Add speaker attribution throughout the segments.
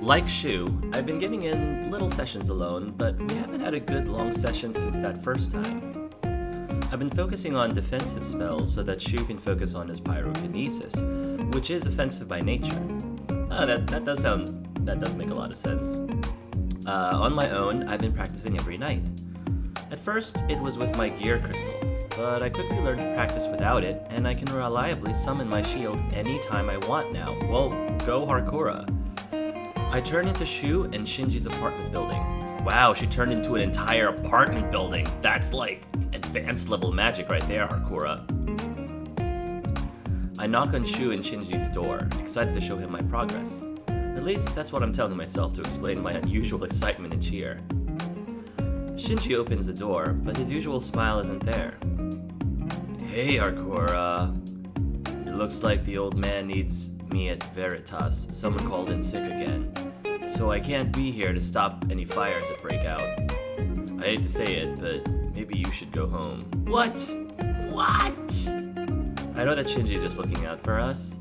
Speaker 1: Like Shou, I've been getting in little sessions alone, but we haven't had a good long session since that first time. I've been focusing on defensive spells so that Shou can focus on his pyrokinesis, which is offensive by nature. That does make a lot of sense. On my own, I've been practicing every night. At first, it was with my gear crystal, but I quickly learned to practice without it, and I can reliably summon my shield anytime I want now. Well, go Harkura. I turned into Shou and Shinji's apartment building. Wow, she turned into an entire apartment building. That's like advanced level magic right there, Harkura. I knock on Shou and Shinji's door, excited to show him my progress. At least that's what I'm telling myself to explain my unusual excitement and cheer. Shinji opens the door, but his usual smile isn't there. Hey, Harkura. It looks like the old man needs me at Veritas. Someone called in sick again. So I can't be here to stop any fires that break out. I hate to say it, but maybe you should go home. What? I know that Shinji's just looking out for us.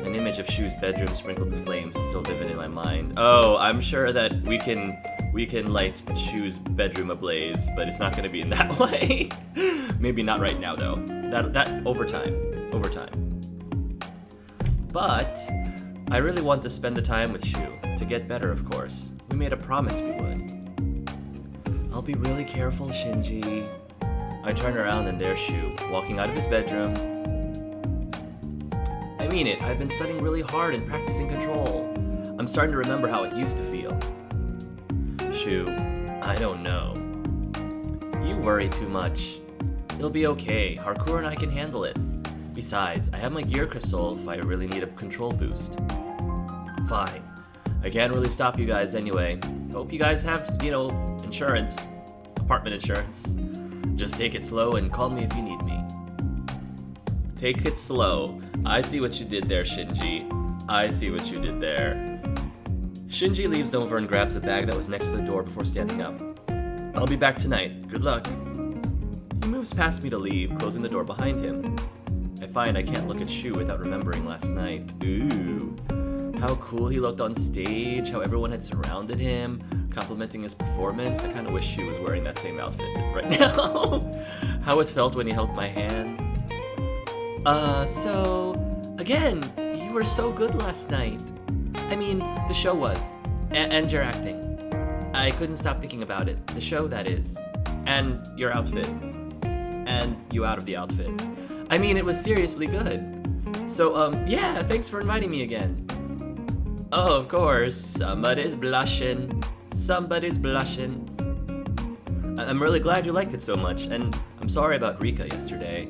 Speaker 1: An image of Shou's bedroom sprinkled with flames is still vivid in my mind. Oh, I'm sure that we can light Shou's bedroom ablaze, but it's not going to be in that way. Maybe not right now, though. That over time. But I really want to spend the time with Shou, to get better, of course. We made a promise we would. I'll be really careful, Shinji. I turn around and there's Shou, walking out of his bedroom. I mean it, I've been studying really hard and practicing control. I'm starting to remember how it used to feel. Shou, I don't know. You worry too much. It'll be okay, Harkura and I can handle it. Besides, I have my gear crystal if I really need a control boost. Fine. I can't really stop you guys anyway. Hope you guys have, insurance. Apartment insurance. Just take it slow and call me if you need me. Take it slow. I see what you did there, Shinji. I see what you did there. Shinji leaves over and grabs the bag that was next to the door before standing up. I'll be back tonight. Good luck. He moves past me to leave, closing the door behind him. I find I can't look at Shou without remembering last night. Ooh. How cool he looked on stage, how everyone had surrounded him, complimenting his performance. I kind of wish Shou was wearing that same outfit right now. How it felt when he held my hand. Again, you were so good last night. I mean, the show was. And your acting. I couldn't stop thinking about it. The show, that is. And your outfit. And you out of the outfit. I mean, it was seriously good. So, yeah, thanks for inviting me again. Oh, of course, somebody's blushing. I'm really glad you liked it so much, and I'm sorry about Rika yesterday.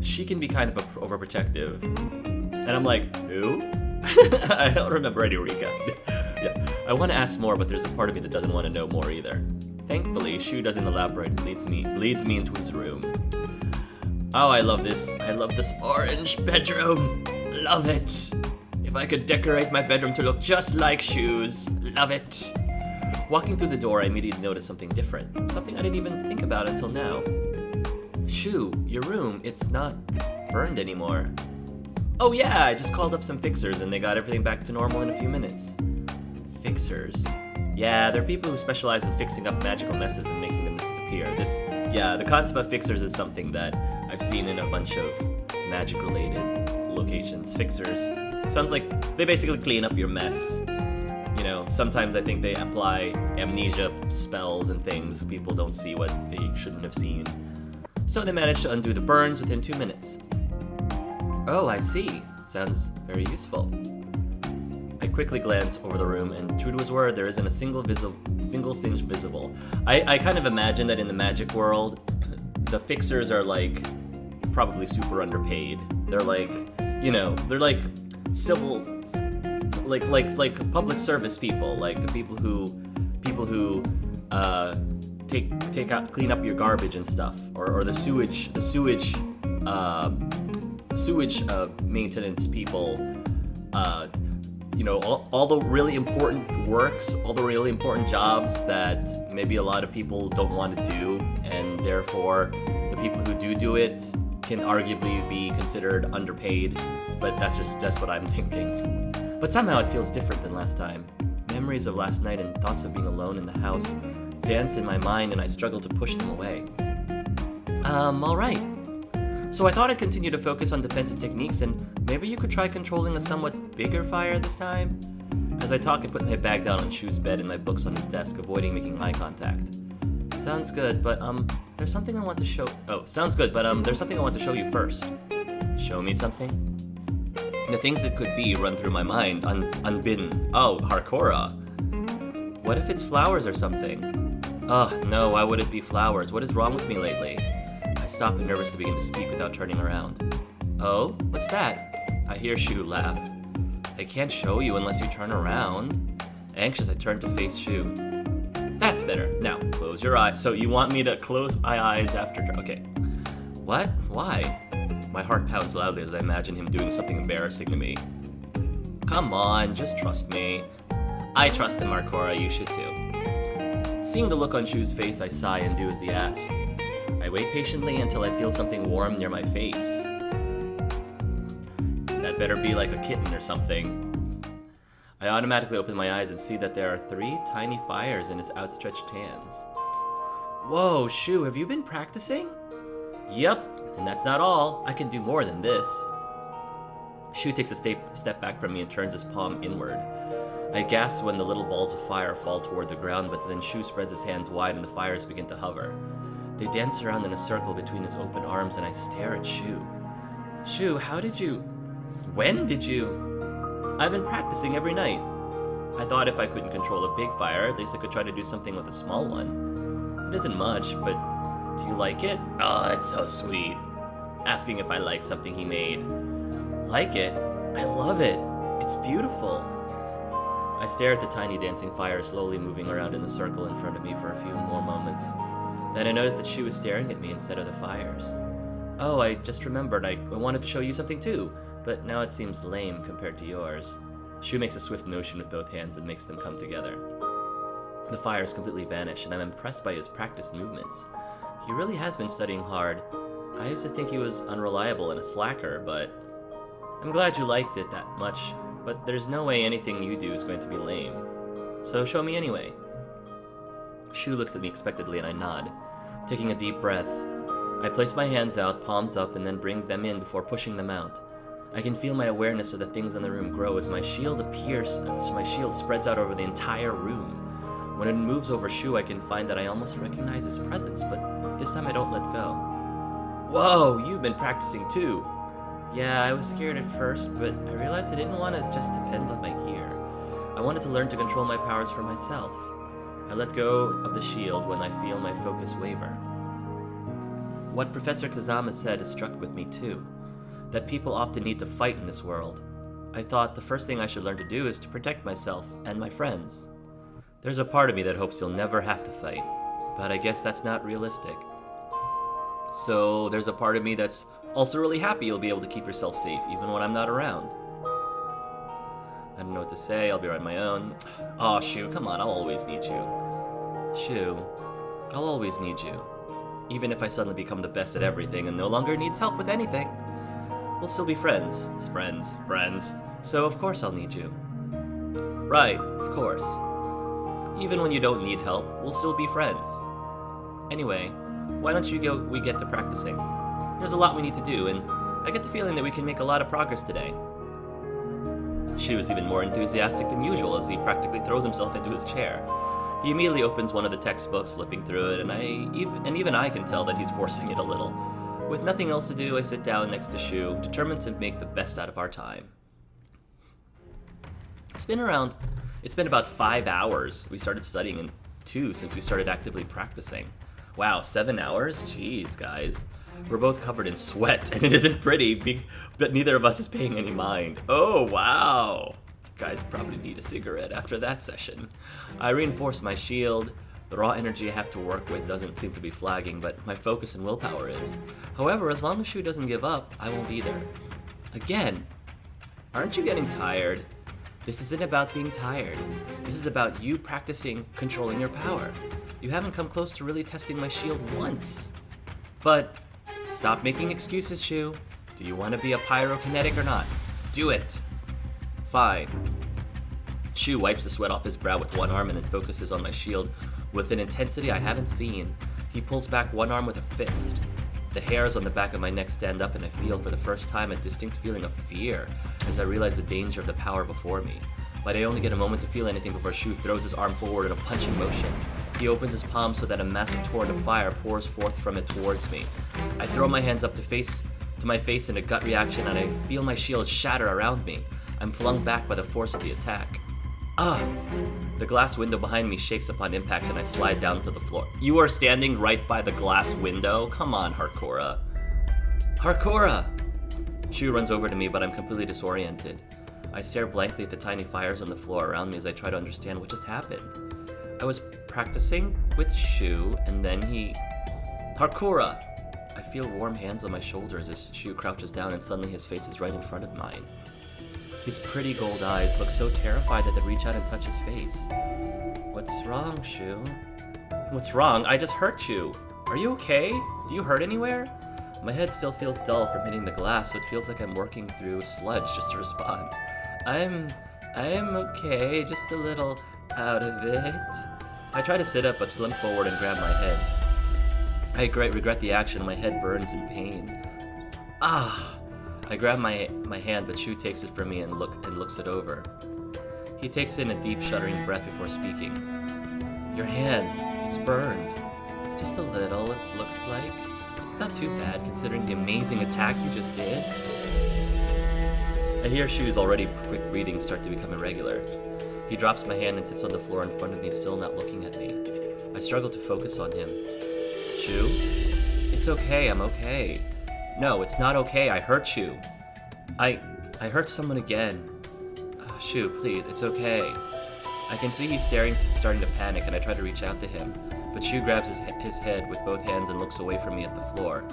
Speaker 1: She can be kind of overprotective. And I'm like, who? I don't remember any Rika. Yeah, I want to ask more, but there's a part of me that doesn't want to know more either. Thankfully, Shou doesn't elaborate and leads me into his room. Oh, I love this orange bedroom. Love it. If I could decorate my bedroom to look just like Shou's. Love it. Walking through the door, I immediately noticed something different. Something I didn't even think about until now. Shou, your room, it's not burned anymore. Oh yeah, I just called up some fixers and they got everything back to normal in a few minutes. Fixers. Yeah, they're people who specialize in fixing up magical messes and making them disappear. The concept of fixers is something that I've seen in a bunch of magic-related locations. Fixers. Sounds like they basically clean up your mess. Sometimes I think they apply amnesia spells and things so people don't see what they shouldn't have seen. So they managed to undo the burns within 2 minutes. Oh, I see. Sounds very useful. I quickly glance over the room, and true to his word, there isn't a single singe visible. I kind of imagine that in the magic world, the fixers are like probably super underpaid. They're like, they're like civil, like public service people, like the people who clean up your garbage and stuff, or the sewage maintenance people. All the really important works, all the really important jobs that maybe a lot of people don't want to do, and therefore the people who do it can arguably be considered underpaid, but that's what I'm thinking. But somehow it feels different than last time. Memories of last night and thoughts of being alone in the house dance in my mind, and I struggle to push them away. Alright. So I thought I'd continue to focus on defensive techniques, and maybe you could try controlling a somewhat bigger fire this time? As I talk, I put my bag down on Shou's bed and my books on his desk, avoiding making eye contact. Sounds good, but there's something I want to show. Sounds good, but there's something I want to show you first. Show me something? The things that could be run through my mind, unbidden. Oh, Harkura. What if it's flowers or something? No, why would it be flowers? What is wrong with me lately? I stop and nervously begin to speak without turning around. Oh, what's that? I hear Shou laugh. I can't show you unless you turn around. Anxious, I turn to face Shou. That's better. Now, close your eyes. So you want me to close my eyes after... Okay. What? Why? My heart pounds loudly as I imagine him doing something embarrassing to me. Come on, just trust me. I trust him, Harkura. You should too. Seeing the look on Shou's face, I sigh and do as he asked. I wait patiently until I feel something warm near my face. That better be like a kitten or something. I automatically open my eyes and see that there are 3 tiny fires in his outstretched hands. Whoa, Shou, have you been practicing? Yep, and that's not all. I can do more than this. Shou takes a step back from me and turns his palm inward. I gasp when the little balls of fire fall toward the ground, but then Shou spreads his hands wide and the fires begin to hover. They dance around in a circle between his open arms, and I stare at Shou. Shou, when did you? I've been practicing every night. I thought if I couldn't control a big fire, at least I could try to do something with a small one. It isn't much, but do you like it? Oh, it's so sweet. Asking if I like something he made. Like it? I love it. It's beautiful. I stare at the tiny dancing fire slowly moving around in the circle in front of me for a few more moments. Then I notice that Shou was staring at me instead of the fires. Oh, I just remembered. I wanted to show you something too, but now it seems lame compared to yours. Shou makes a swift motion with both hands and makes them come together. The fires completely vanish, and I'm impressed by his practiced movements. He really has been studying hard. I used to think he was unreliable and a slacker, but I'm glad you liked it that much, but there's no way anything you do is going to be lame. So show me anyway. Shou looks at me expectantly and I nod, taking a deep breath. I place my hands out, palms up, and then bring them in before pushing them out. I can feel my awareness of the things in the room grow as my shield spreads out over the entire room. When it moves over Shou, I can find that I almost recognize his presence, but this time I don't let go. Whoa, you've been practicing too. Yeah, I was scared at first, but I realized I didn't want to just depend on my gear. I wanted to learn to control my powers for myself. I let go of the shield when I feel my focus waver. What Professor Kazama said has struck with me too, that people often need to fight in this world. I thought the first thing I should learn to do is to protect myself and my friends. There's a part of me that hopes you'll never have to fight, but I guess that's not realistic. So there's a part of me that's also really happy you'll be able to keep yourself safe even when I'm not around. I don't know what to say, I'll be on my own. Aw, Shou, come on, I'll always need you. Shou, I'll always need you. Even if I suddenly become the best at everything and no longer needs help with anything. We'll still be friends. Friends. So of course I'll need you. Right, of course. Even when you don't need help, we'll still be friends. Anyway, why don't we get to practicing? There's a lot we need to do, and I get the feeling that we can make a lot of progress today. Shou is even more enthusiastic than usual as he practically throws himself into his chair. He immediately opens one of the textbooks, flipping through it, and even I can tell that he's forcing it a little. With nothing else to do, I sit down next to Shou, determined to make the best out of our time. It's been about 5 hours. We started studying in 2 since we started actively practicing. Wow, 7 hours? Jeez, guys. We're both covered in sweat, and it isn't pretty, but neither of us is paying any mind. Oh, wow. You guys probably need a cigarette after that session. I reinforce my shield. The raw energy I have to work with doesn't seem to be flagging, but my focus and willpower is. However, as long as Shou doesn't give up, I won't either. Again, aren't you getting tired? This isn't about being tired. This is about you practicing controlling your power. You haven't come close to really testing my shield once. But stop making excuses, Shou. Do you want to be a pyrokinetic or not? Do it. Fine. Shou wipes the sweat off his brow with one arm and then focuses on my shield with an intensity I haven't seen. He pulls back one arm with a fist. The hairs on the back of my neck stand up and I feel for the first time a distinct feeling of fear as I realize the danger of the power before me. But I only get a moment to feel anything before Shou throws his arm forward in a punching motion. He opens his palm so that a massive torrent of fire pours forth from it towards me. I throw my hands up to my face in a gut reaction and I feel my shield shatter around me. I'm flung back by the force of the attack. The glass window behind me shakes upon impact and I slide down to the floor. You are standing right by the glass window? Come on, Harkura. Harkura! Shou runs over to me, but I'm completely disoriented. I stare blankly at the tiny fires on the floor around me as I try to understand what just happened. I was practicing with Shou, and then Harkura! I feel warm hands on my shoulders as Shou crouches down and suddenly his face is right in front of mine. His pretty gold eyes look so terrified that they reach out and touch his face. What's wrong, Shou? What's wrong? I just hurt you. Are you okay? Do you hurt anywhere? My head still feels dull from hitting the glass, so it feels like I'm working through sludge just to respond. I'm okay, just a little out of it. I try to sit up but slump forward and grab my head. I regret the action, my head burns in pain. I grab my hand, but Shou takes it from me and looks it over. He takes in a deep, shuddering breath before speaking. Your hand, it's burned. Just a little, it looks like. It's not too bad, considering the amazing attack you just did. I hear Shou's already quick breathing start to become irregular. He drops my hand and sits on the floor in front of me, still not looking at me. I struggle to focus on him. Shou? It's okay, I'm okay. No, it's not okay, I hurt you. I hurt someone again. Shou, please, it's okay. I can see he's starting to panic, and I try to reach out to him, but Shou grabs his head with both hands and looks away from me at the floor,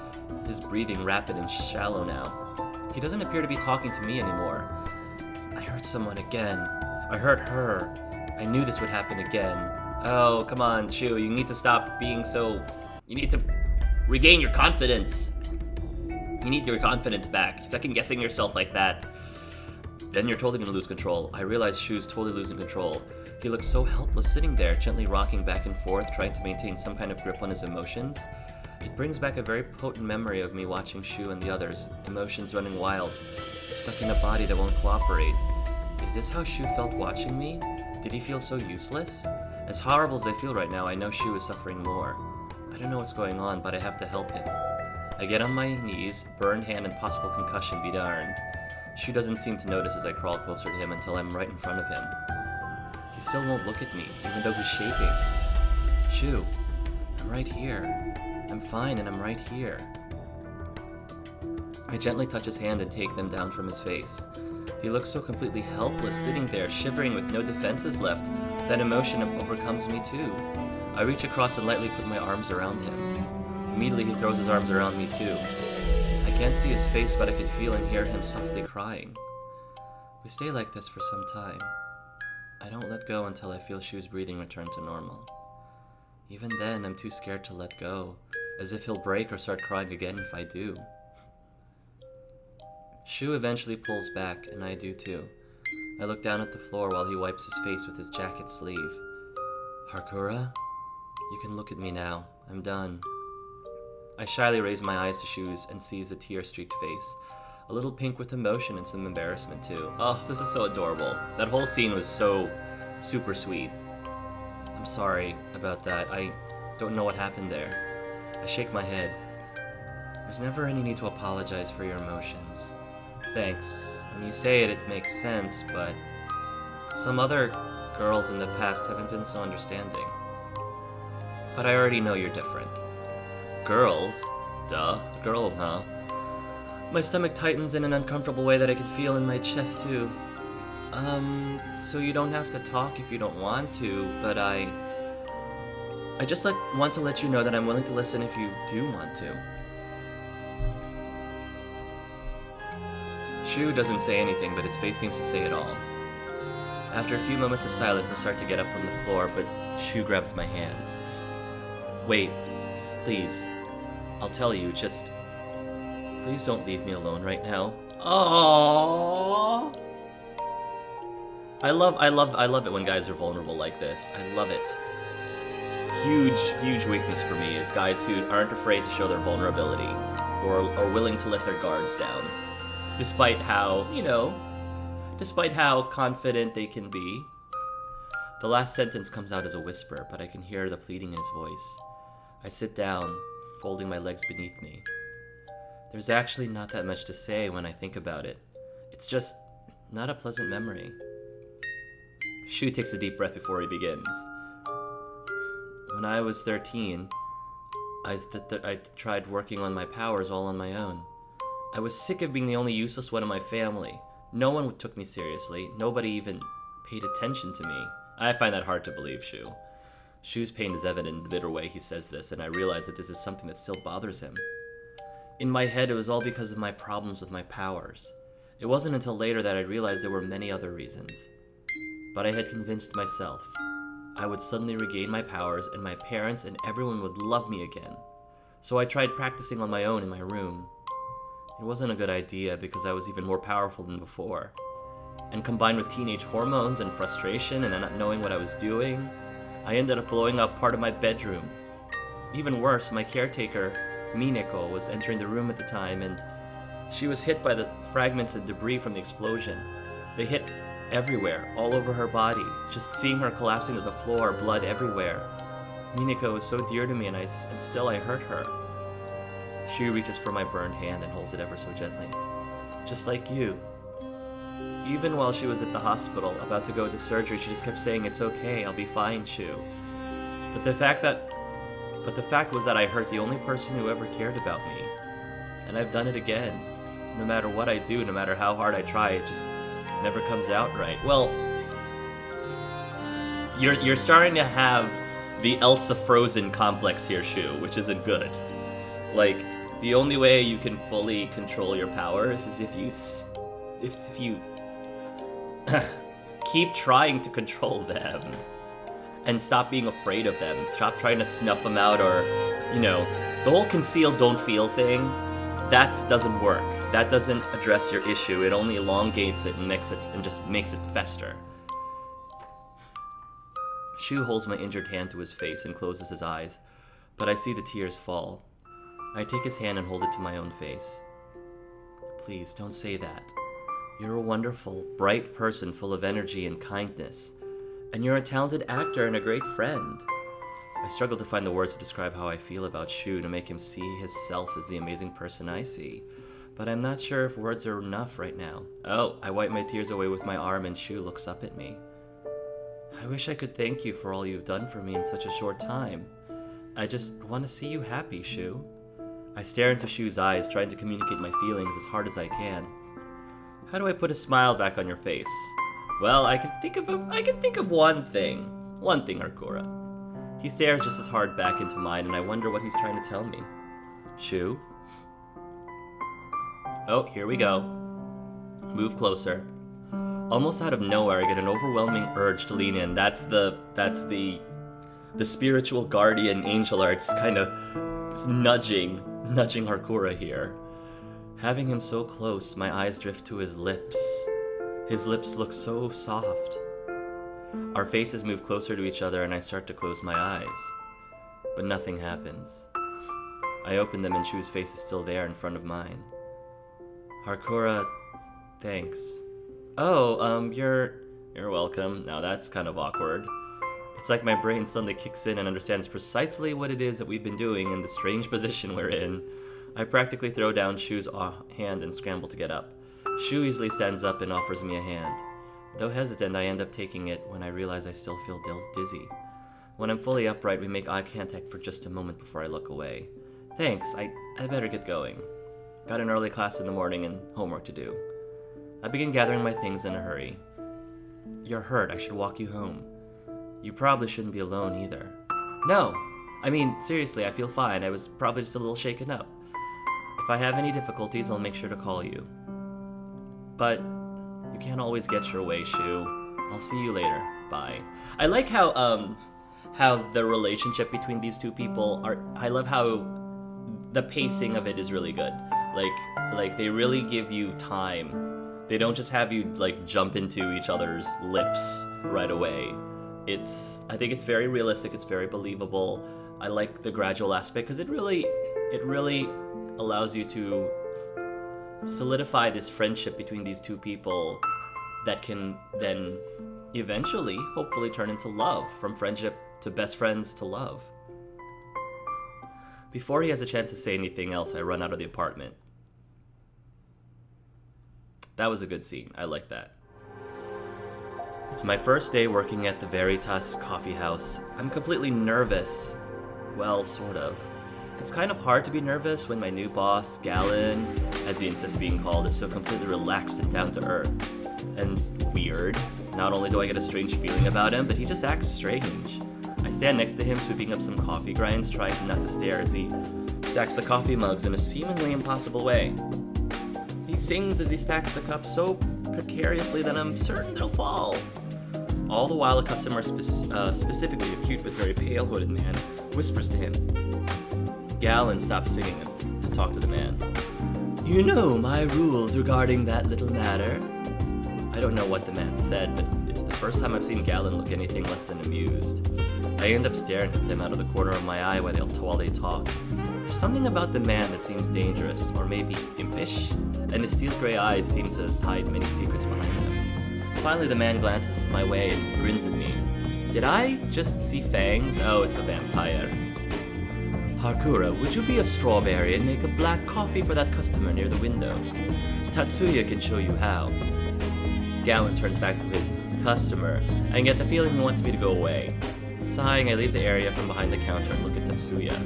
Speaker 1: his breathing rapid and shallow now. He doesn't appear to be talking to me anymore. I hurt someone again. I hurt her. I knew this would happen again. Oh, come on, Shou, you need to stop being so... You need to regain your confidence. You need your confidence back. Second-guessing yourself like that. Then you're totally gonna lose control. I realize Shou's totally losing control. He looks so helpless sitting there, gently rocking back and forth, trying to maintain some kind of grip on his emotions. It brings back a very potent memory of me watching Shou and the others, emotions running wild, stuck in a body that won't cooperate. Is this how Shou felt watching me? Did he feel so useless? As horrible as I feel right now, I know Shou is suffering more. I don't know what's going on, but I have to help him. I get on my knees, burned hand and possible concussion be darned. Shou doesn't seem to notice as I crawl closer to him until I'm right in front of him. He still won't look at me, even though he's shaking. Shou, I'm right here. I'm fine and I'm right here. I gently touch his hand and take them down from his face. He looks so completely helpless, sitting there, shivering with no defenses left. That emotion overcomes me too. I reach across and lightly put my arms around him. Immediately he throws his arms around me too. I can't see his face, but I can feel and hear him softly crying. We stay like this for some time. I don't let go until I feel Shou's breathing return to normal. Even then, I'm too scared to let go, as if he'll break or start crying again if I do. Shou eventually pulls back, and I do too. I look down at the floor while he wipes his face with his jacket sleeve. Harkura? You can look at me now. I'm done. I shyly raise my eyes to Shou's and sees a tear-streaked face. A little pink with emotion and some embarrassment too. Oh, this is so adorable. That whole scene was so super sweet. I'm sorry about that. I don't know what happened there. I shake my head. There's never any need to apologize for your emotions. Thanks. When you say it, it makes sense, but some other girls in the past haven't been so understanding. But I already know you're different. Girls? Duh. Girls, huh? My stomach tightens in an uncomfortable way that I can feel in my chest, too. So you don't have to talk if you don't want to, but I just want to let you know that I'm willing to listen if you do want to. Shou doesn't say anything, but his face seems to say it all. After a few moments of silence, I start to get up from the floor, but Shou grabs my hand. Wait, please. I'll tell you, just... Please don't leave me alone right now. Aww. I love it when guys are vulnerable like this. I love it. Huge weakness for me is guys who aren't afraid to show their vulnerability or are willing to let their guards down. Despite how, despite how confident they can be. The last sentence comes out as a whisper, but I can hear the pleading in his voice. I sit down, folding my legs beneath me. There's actually not that much to say when I think about it. It's just not a pleasant memory. Shou takes a deep breath before he begins. When I was 13, I tried working on my powers all on my own. I was sick of being the only useless one in my family. No one took me seriously. Nobody even paid attention to me. I find that hard to believe, Shou. Shou's pain is evident in the bitter way he says this, and I realize that this is something that still bothers him. In my head, it was all because of my problems with my powers. It wasn't until later that I realized there were many other reasons. But I had convinced myself I would suddenly regain my powers, and my parents and everyone would love me again. So I tried practicing on my own in my room. It wasn't a good idea because I was even more powerful than before. And combined with teenage hormones and frustration and not knowing what I was doing, I ended up blowing up part of my bedroom. Even worse, my caretaker, Mineko, was entering the room at the time, and she was hit by the fragments and debris from the explosion. They hit everywhere, all over her body. Just seeing her collapsing to the floor, blood everywhere. Mineko was so dear to me, and still I hurt her. She reaches for my burned hand and holds it ever so gently. Just like you. Even while she was at the hospital, about to go to surgery, she just kept saying, "It's okay, I'll be fine, Shou." But the fact was that I hurt the only person who ever cared about me. And I've done it again. No matter what I do, no matter how hard I try, it just never comes out right. Well, you're starting to have the Elsa Frozen complex here, Shou, which isn't good. Like, the only way you can fully control your powers is if you keep trying to control them and stop being afraid of them. Stop trying to snuff them out, or, the whole conceal, don't feel thing. That doesn't work. That doesn't address your issue. It only elongates it and just makes it fester. Shou holds my injured hand to his face and closes his eyes, but I see the tears fall. I take his hand and hold it to my own face. Please, don't say that. You're a wonderful, bright person full of energy and kindness, and you're a talented actor and a great friend. I struggle to find the words to describe how I feel about Shou, to make him see himself as the amazing person I see, but I'm not sure if words are enough right now. Oh, I wipe my tears away with my arm, and Shou looks up at me. I wish I could thank you for all you've done for me in such a short time. I just want to see you happy, Shou. I stare into Shou's eyes, trying to communicate my feelings as hard as I can. How do I put a smile back on your face? Well, I can think of one thing. One thing, Harkura. He stares just as hard back into mine, and I wonder what he's trying to tell me. Shou? Oh, here we go. Move closer. Almost out of nowhere, I get an overwhelming urge to lean in. That's the spiritual guardian angel arts kind of nudging Harkura here. Having him so close, my eyes drift to his lips. His lips look so soft. Our faces move closer to each other, and I start to close my eyes. But nothing happens. I open them, and Shou's face is still there in front of mine. Harkura, thanks. Oh, you're welcome. Now that's kind of awkward. It's like my brain suddenly kicks in and understands precisely what it is that we've been doing in the strange position we're in. I practically throw down Shou's hand and scramble to get up. Shou easily stands up and offers me a hand. Though hesitant, I end up taking it when I realize I still feel dizzy. When I'm fully upright, we make eye contact for just a moment before I look away. Thanks, I better get going. Got an early class in the morning and homework to do. I begin gathering my things in a hurry. You're hurt, I should walk you home. You probably shouldn't be alone either. No! I mean, seriously, I feel fine. I was probably just a little shaken up. If I have any difficulties, I'll make sure to call you. But you can't always get your way, Shou. I'll see you later. Bye. I like how the relationship between these two people are. I love how the pacing of it is really good. Like they really give you time. They don't just have you like jump into each other's lips right away. I think it's very realistic, it's very believable. I like the gradual aspect because it really allows you to solidify this friendship between these two people that can then eventually, hopefully, turn into love, from friendship to best friends to love. Before he has a chance to say anything else, I run out of the apartment. That was a good scene. I like that. It's my first day working at the Veritas coffee house. I'm completely nervous. Well, sort of. It's kind of hard to be nervous when my new boss, Galen, as he insists being called, is so completely relaxed and down to earth. And weird. Not only do I get a strange feeling about him, but he just acts strange. I stand next to him, sweeping up some coffee grinds, trying not to stare as he stacks the coffee mugs in a seemingly impossible way. He sings as he stacks the cups so precariously that I'm certain they'll fall. All the while, a customer, specifically a cute but very pale-hooded man, whispers to him. Galen stops singing to talk to the man. You know my rules regarding that little matter. I don't know what the man said, but it's the first time I've seen Galen look anything less than amused. I end up staring at them out of the corner of my eye while they talk. There's something about the man that seems dangerous, or maybe impish, and his steel gray eyes seem to hide many secrets behind them. Finally, the man glances my way and grins at me. Did I just see fangs? Oh, it's a vampire. Harkura, would you be a strawberry and make a black coffee for that customer near the window? Tatsuya can show you how. Galen turns back to his customer, and I get the feeling he wants me to go away. Sighing, I leave the area from behind the counter and look at Tatsuya.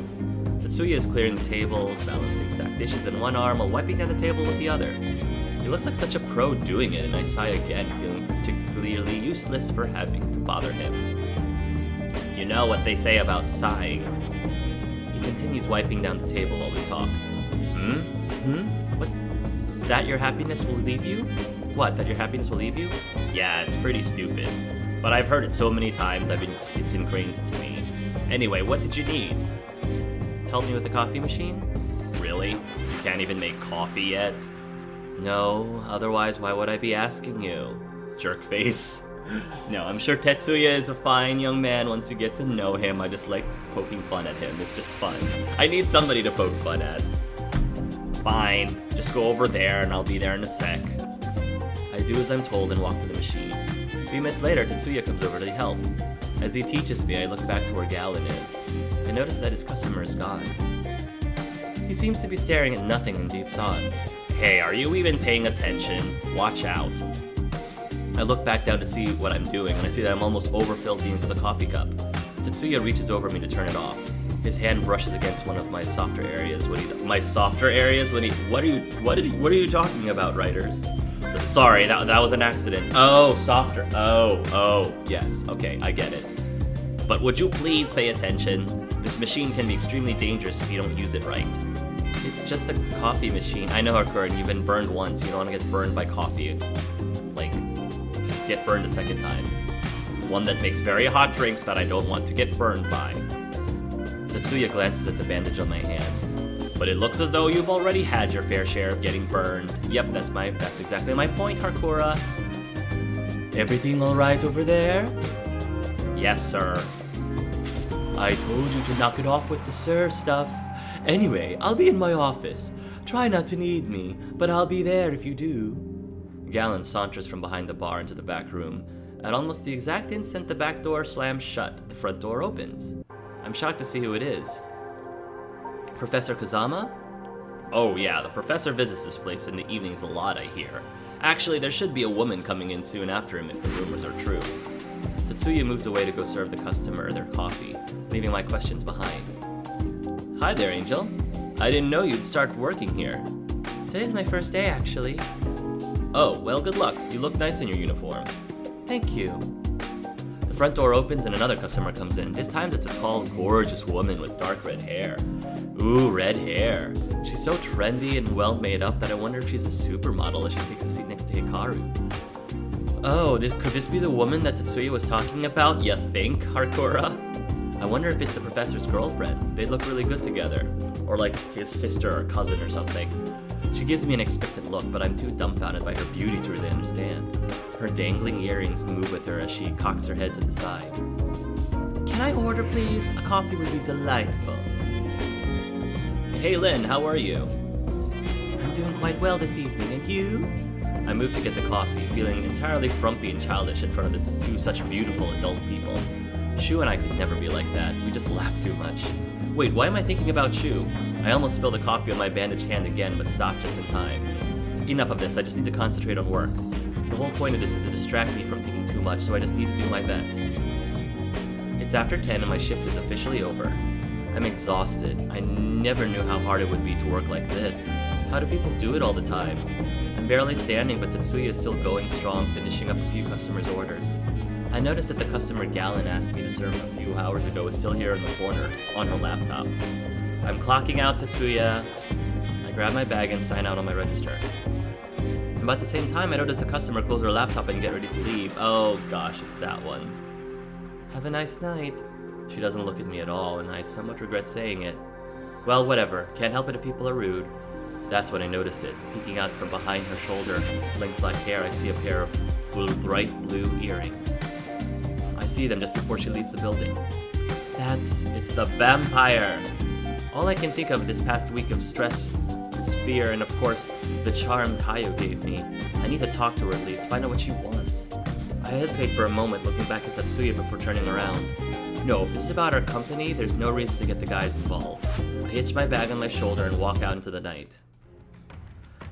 Speaker 1: Tatsuya is clearing the tables, balancing stacked dishes in one arm while wiping down the table with the other. He looks like such a pro doing it, and I sigh again, feeling particularly useless for having to bother him. You know what they say about sighing. He continues wiping down the table while we talk. What? That your happiness will leave you? What, that your happiness will leave you? Yeah, it's pretty stupid. But I've heard it so many times, it's ingrained into me. Anyway, what did you need? Help me with the coffee machine? Really? You can't even make coffee yet? No, otherwise why would I be asking you? Jerk face. No, I'm sure Tetsuya is a fine young man once you get to know him. I just like poking fun at him. It's just fun. I need somebody to poke fun at. Fine, just go over there and I'll be there in a sec. I do as I'm told and walk to the machine. A few minutes later, Tetsuya comes over to help. As he teaches me, I look back to where Galen is. I notice that his customer is gone. He seems to be staring at nothing in deep thought. Hey, are you even paying attention? Watch out. I look back down to see what I'm doing, and I see that I'm almost overfilled into the coffee cup. Tetsuya reaches over me to turn it off. His hand brushes against one of my softer areas when he... My softer areas when he... What are you talking about, writers? So, sorry, that was an accident. Oh, softer. Oh, yes. Okay, I get it. But would you please pay attention? This machine can be extremely dangerous if you don't use it right. It's just a coffee machine. I know, Harkura, and you've been burned once. You don't want to get burned by coffee. Like, get burned a second time. One that makes very hot drinks that I don't want to get burned by. Tetsuya glances at the bandage on my hand. But it looks as though you've already had your fair share of getting burned. Yep, that's exactly my point, Harkura. Everything all right over there? Yes, sir. I told you to knock it off with the sir stuff. Anyway, I'll be in my office. Try not to need me, but I'll be there if you do. Galen saunters from behind the bar into the back room. At almost the exact instant the back door slams shut, the front door opens. I'm shocked to see who it is. Professor Kazama? Oh yeah, the professor visits this place in the evenings a lot, I hear. Actually, there should be a woman coming in soon after him if the rumors are true. Tetsuya moves away to go serve the customer their coffee, leaving my questions behind. Hi there, Angel. I didn't know you'd start working here. Today's my first day, actually. Oh, well, good luck. You look nice in your uniform. Thank you. The front door opens and another customer comes in. This time it's a tall, gorgeous woman with dark red hair. Ooh, red hair. She's so trendy and well made up that I wonder if she's a supermodel as she takes a seat next to Hikaru. Oh, could this be the woman that Tetsuya was talking about, you think, Harkura? I wonder if it's the professor's girlfriend. They look really good together. Or like his sister or cousin or something. She gives me an expectant look, but I'm too dumbfounded by her beauty to really understand. Her dangling earrings move with her as she cocks her head to the side. Can I order, please? A coffee would be delightful. Hey Lynn, how are you? I'm doing quite well this evening, and you? I moved to get the coffee, feeling entirely frumpy and childish in front of the two such beautiful adult people. Shou and I could never be like that. We just laugh too much. Wait, why am I thinking about Shou? I almost spilled the coffee on my bandaged hand again, but stopped just in time. Enough of this, I just need to concentrate on work. The whole point of this is to distract me from thinking too much, so I just need to do my best. It's after 10 and my shift is officially over. I'm exhausted. I never knew how hard it would be to work like this. How do people do it all the time? I'm barely standing, but Tetsuya is still going strong, finishing up a few customers' orders. I noticed that the customer Galen asked me to serve a few hours ago is still here in the corner, on her laptop. I'm clocking out Tetsuya. I grab my bag and sign out on my register. About the same time, I notice the customer close her laptop and get ready to leave. Oh gosh, it's that one. Have a nice night. She doesn't look at me at all, and I somewhat regret saying it. Well, whatever. Can't help it if people are rude. That's when I noticed it. Peeking out from behind her shoulder, lank black hair, I see a pair of bright blue earrings. I see them just before she leaves the building. It's the vampire! All I can think of this past week of stress, fear, and of course, the charm Kaio gave me. I need to talk to her at least, find out what she wants. I hesitate for a moment, looking back at Tetsuya before turning around. No, if this is about our company, there's no reason to get the guys involved. I hitch my bag on my shoulder and walk out into the night.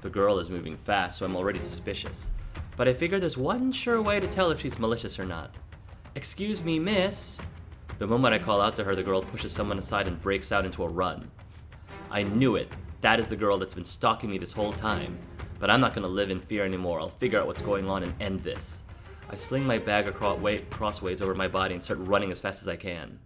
Speaker 1: The girl is moving fast, so I'm already suspicious. But I figure there's one sure way to tell if she's malicious or not. Excuse me, miss. The moment I call out to her, the girl pushes someone aside and breaks out into a run. I knew it. That is the girl that's been stalking me this whole time. But I'm not going to live in fear anymore. I'll figure out what's going on and end this. I sling my bag crossways over my body and start running as fast as I can.